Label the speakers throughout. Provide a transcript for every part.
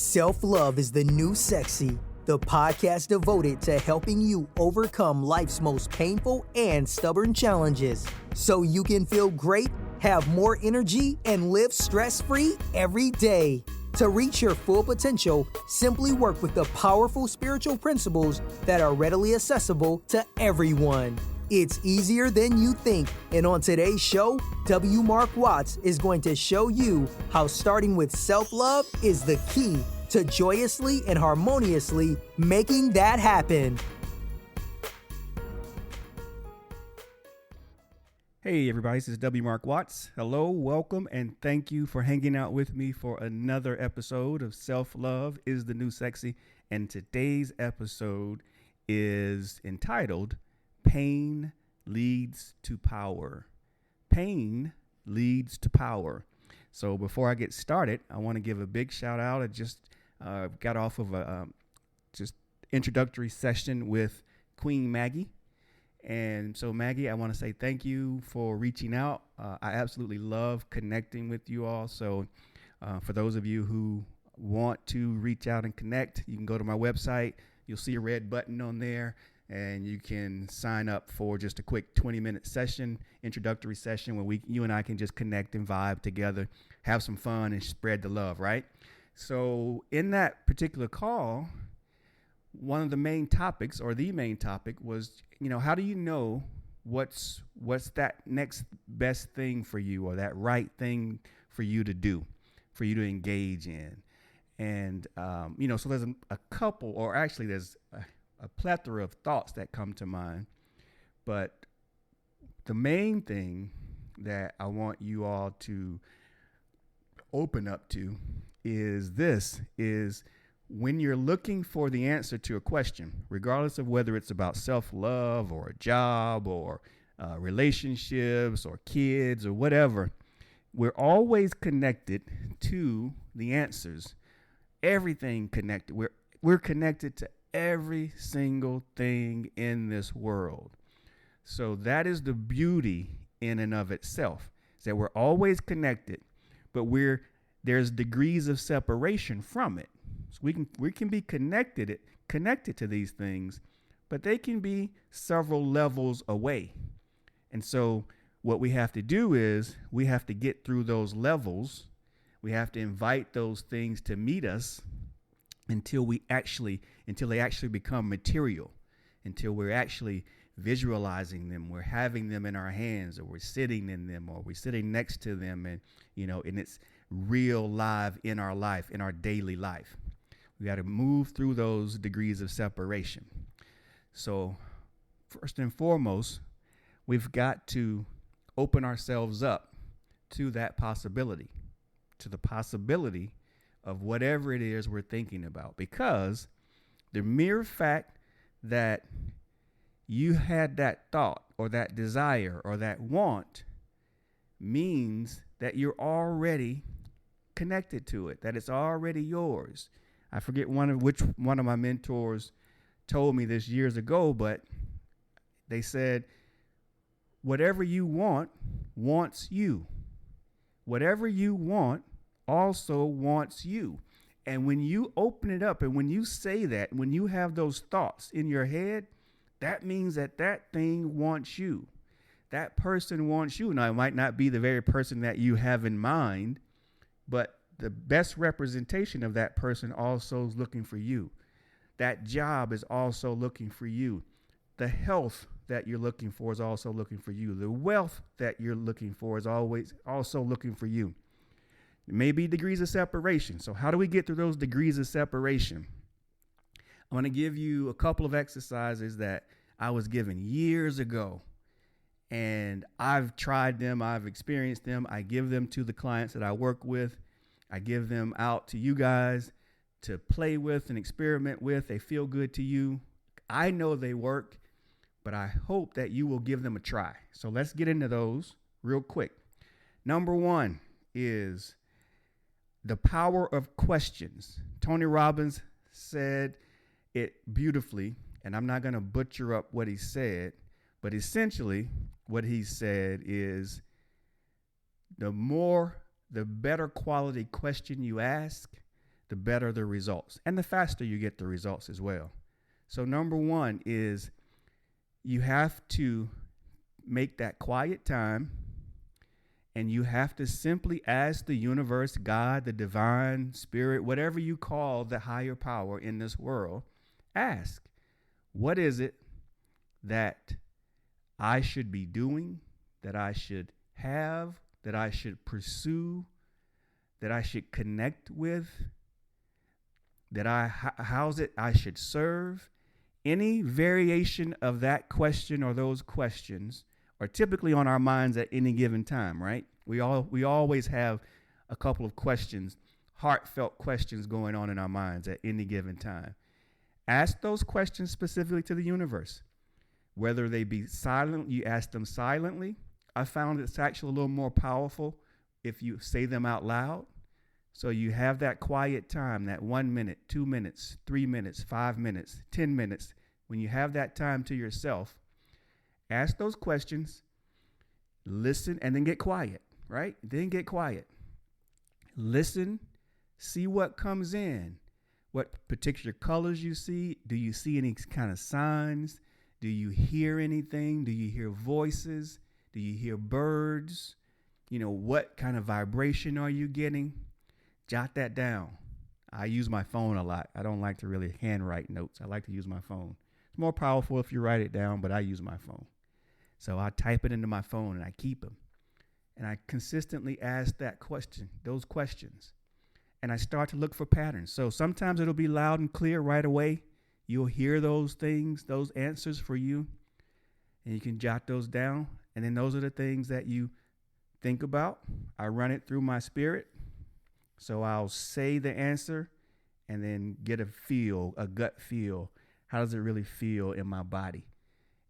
Speaker 1: Self-Love is the New Sexy, the podcast devoted to helping you overcome life's most painful and stubborn challenges so you can feel great, have more energy, and live stress-free every day. To reach your full potential, simply work with the powerful spiritual principles that are readily accessible to everyone. It's easier than you think, and on today's show, W. Mark Watts is going to show you how starting with self-love is the key to joyously and harmoniously making that happen.
Speaker 2: Hey everybody, this is W. Mark Watts. Hello, welcome, and thank you for hanging out with me for another episode of Self-Love is the New Sexy. And today's episode is entitled Pain Leads to Power. Pain leads to power. So before I get started, I want to give a big shout out. I just got off of a just introductory session with Queen Maggie. And so Maggie, I want to say thank you for reaching out. I absolutely love connecting with you all. So for those of you who want to reach out and connect, you can go to my website. You'll see a red button on there. And you can sign up for just a quick 20-minute session, introductory session, where you and I can just connect and vibe together, have some fun, and spread the love, right? So in that particular call, one of the main topics, or the main topic, was, how do you know what's that next best thing for you, or that right thing for you to do, for you to engage in? And, so there's a couple, or actually there's a plethora of thoughts that come to mind. But the main thing that I want you all to open up to is when you're looking for the answer to a question, regardless of whether it's about self-love or a job or relationships or kids or whatever, we're always connected to the answers. Everything connected. We're connected to every single thing in this world. So that is the beauty in and of itself, is that we're always connected, but there's degrees of separation from it. So we can be connected to these things, but they can be several levels away. And so what we have to do is we have to get through those levels. We have to invite those things to meet us until they actually become material, until we're actually visualizing them, we're having them in our hands, or we're sitting in them, or we're sitting next to them, and and it's real live in our life, in our daily life. We got to move through those degrees of separation. So first and foremost, we've got to open ourselves up to that possibility, to the possibility of whatever it is we're thinking about, because the mere fact that you had that thought or that desire or that want means that you're already connected to it, that it's already yours. I forget which one of my mentors told me this years ago, but they said, whatever you want wants you. Whatever you want also wants you. And when you open it up and when you say that, when you have those thoughts in your head, that means that thing wants you. That person wants you. Now, it might not be the very person that you have in mind, but the best representation of that person also is looking for you. That job is also looking for you. The health that you're looking for is also looking for you. The wealth that you're looking for is always also looking for you. It may be degrees of separation. So how do we get through those degrees of separation? I'm going to give you a couple of exercises that I was given years ago, and I've tried them. I've experienced them. I give them to the clients that I work with. I give them out to you guys to play with and experiment with. They feel good to you. I know they work, but I hope that you will give them a try. So let's get into those real quick. Number one is the power of questions. Tony Robbins said it beautifully, and I'm not going to butcher up what he said, but essentially what he said is the better quality question you ask, the better the results, and the faster you get the results as well. So number one is you have to make that quiet time, and you have to simply ask the universe, God, the divine spirit, whatever you call the higher power in this world, ask, what is it that I should be doing, that I should have, that I should pursue, that I should connect with, how's it I should serve? Any variation of that question or those questions are typically on our minds at any given time, right? We always have a couple of questions, heartfelt questions going on in our minds at any given time. Ask those questions specifically to the universe. Whether they be silent, you ask them silently. I found it's actually a little more powerful if you say them out loud. So you have that quiet time, that 1 minute, 2 minutes, 3 minutes, 5 minutes, 10 minutes. When you have that time to yourself, ask those questions, listen, and then get quiet, right? Then get quiet. Listen, see what comes in, what particular colors you see. Do you see any kind of signs? Do you hear anything? Do you hear voices? Do you hear birds? What kind of vibration are you getting? Jot that down. I use my phone a lot. I don't like to really handwrite notes. I like to use my phone. It's more powerful if you write it down, but I use my phone. So I type it into my phone and I keep them. And I consistently ask those questions. And I start to look for patterns. So sometimes it'll be loud and clear right away. You'll hear those things, those answers for you. And you can jot those down. And then those are the things that you think about. I run it through my spirit. So I'll say the answer and then get a gut feel. How does it really feel in my body?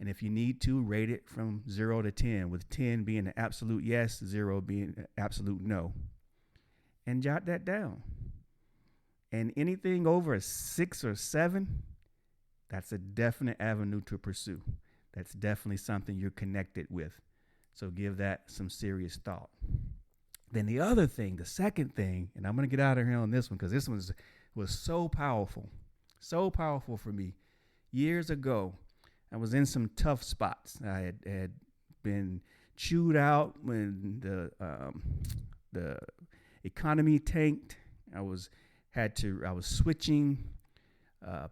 Speaker 2: And if you need to, rate it from 0 to 10, with 10 being an absolute yes, 0 being an absolute no. And jot that down. And anything over a 6 or 7, that's a definite avenue to pursue. That's definitely something you're connected with. So give that some serious thought. Then the second thing, and I'm going to get out of here on this one because this one was so powerful for me. Years ago, I was in some tough spots. I had been chewed out when the economy tanked. I was switching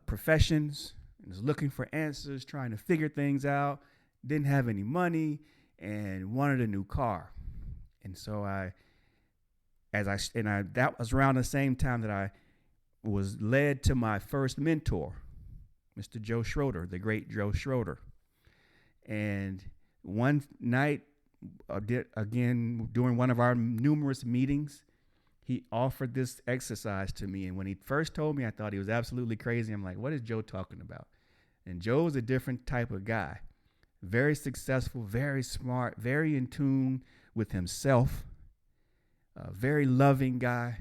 Speaker 2: professions. I was looking for answers, trying to figure things out. Didn't have any money and wanted a new car. And so that was around the same time that I was led to my first mentor, Mr. Joe Schroeder, the great Joe Schroeder. And one night, during one of our numerous meetings, he offered this exercise to me. And when he first told me, I thought he was absolutely crazy. I'm like, what is Joe talking about? And Joe's a different type of guy. Very successful, very smart, very in tune with himself. A very loving guy,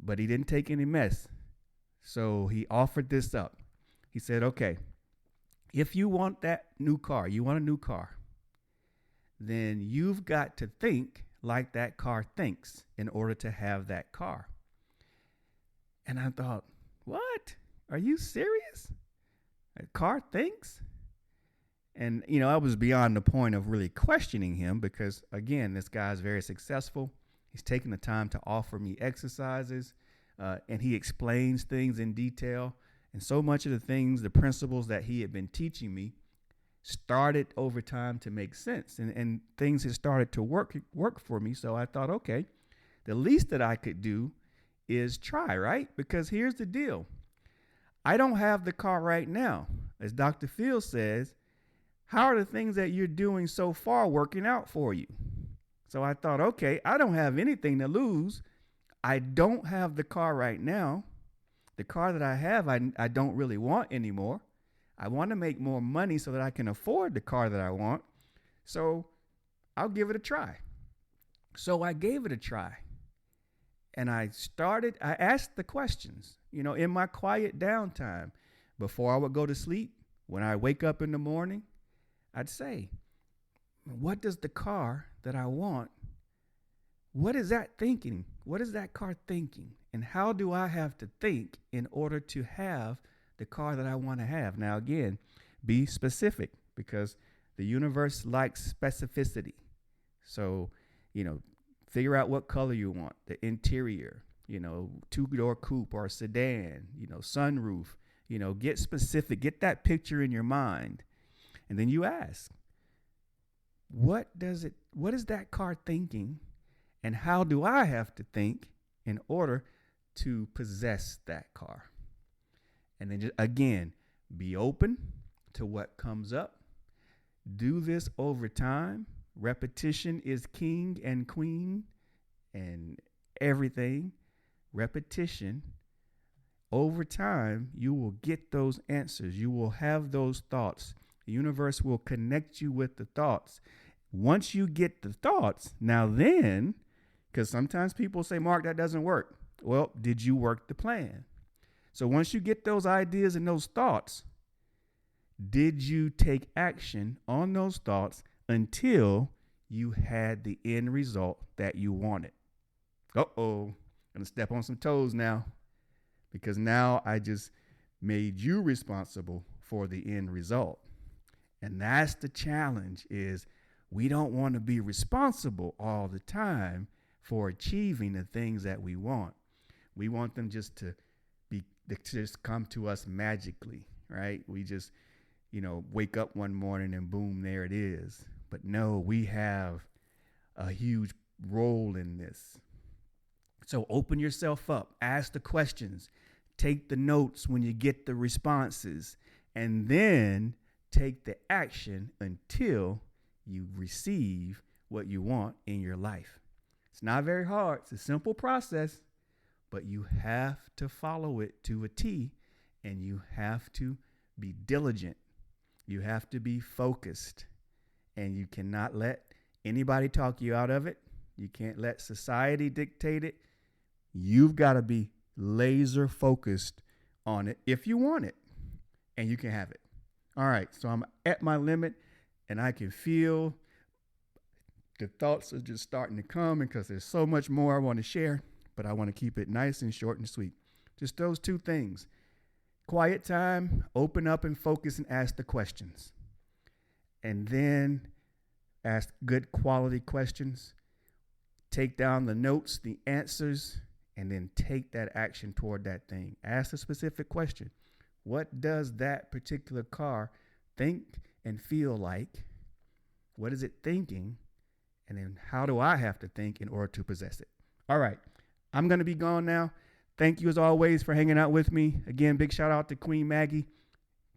Speaker 2: but he didn't take any mess. So he offered this up. He said, okay, if you want a new car, then you've got to think like that car thinks in order to have that car. And I thought, what? Are you serious? A car thinks? And, I was beyond the point of really questioning him because, again, this guy's very successful. He's taken the time to offer me exercises, and he explains things in detail. And so much of the principles that he had been teaching me started over time to make sense. And things had started to work for me. So I thought, okay, the least that I could do is try, right? Because here's the deal. I don't have the car right now. As Dr. Phil says, how are the things that you're doing so far working out for you? So I thought, okay, I don't have anything to lose. I don't have the car right now. The car that I have, I don't really want anymore. I want to make more money so that I can afford the car that I want. So I'll give it a try. So I gave it a try. And I asked the questions, in my quiet downtime. Before I would go to sleep, when I wake up in the morning, I'd say, what does the car that I want, what is that thinking? What is that car thinking? And how do I have to think in order to have the car that I want to have? Now, again, be specific, because the universe likes specificity. So, figure out what color you want, the interior, 2-door coupe or sedan, sunroof, get specific, get that picture in your mind. And then you ask, what is that car thinking? And how do I have to think in order to possess that car? And then just, again, be open to what comes up. Do this over time. Repetition is king and queen and everything. Repetition. Over time, you will get those answers. You will have those thoughts. The universe will connect you with the thoughts. Once you get the thoughts, now then, because sometimes people say, Mark, that doesn't work. Well, did you work the plan? So once you get those ideas and those thoughts, did you take action on those thoughts until you had the end result that you wanted? I'm gonna step on some toes now, because now I just made you responsible for the end result. And that's the challenge, is we don't want to be responsible all the time for achieving the things that we want. We want them just to come to us magically, right? We just, wake up one morning and boom, there it is. But no, we have a huge role in this. So open yourself up, ask the questions, take the notes when you get the responses, and then take the action until you receive what you want in your life. It's not very hard. It's a simple process, but you have to follow it to a T, and you have to be diligent. You have to be focused, and you cannot let anybody talk you out of it. You can't let society dictate it. You've got to be laser focused on it if you want it, and you can have it. All right, so I'm at my limit, and I can feel the thoughts are just starting to come, because there's so much more I want to share, but I want to keep it nice and short and sweet. Just those two things. Quiet time, open up and focus and ask the questions. And then ask good quality questions. Take down the notes, the answers, and then take that action toward that thing. Ask a specific question. What does that particular car think and feel like? What is it thinking? And then how do I have to think in order to possess it? All right, I'm going to be gone now. Thank you as always for hanging out with me. Again, big shout out to Queen Maggie.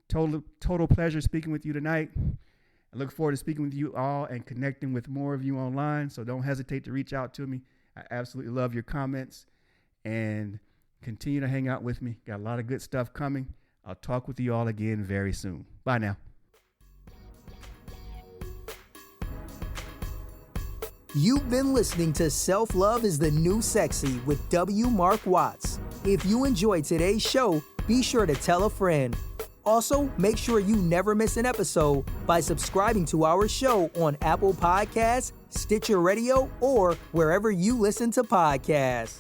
Speaker 2: Total pleasure speaking with you tonight. I look forward to speaking with you all and connecting with more of you online. So don't hesitate to reach out to me. I absolutely love your comments, and continue to hang out with me. Got a lot of good stuff coming. I'll talk with you all again very soon. Bye now.
Speaker 1: You've been listening to Self-Love is the New Sexy with W. Mark Watts. If you enjoyed today's show, be sure to tell a friend. Also, make sure you never miss an episode by subscribing to our show on Apple Podcasts, Stitcher Radio, or wherever you listen to podcasts.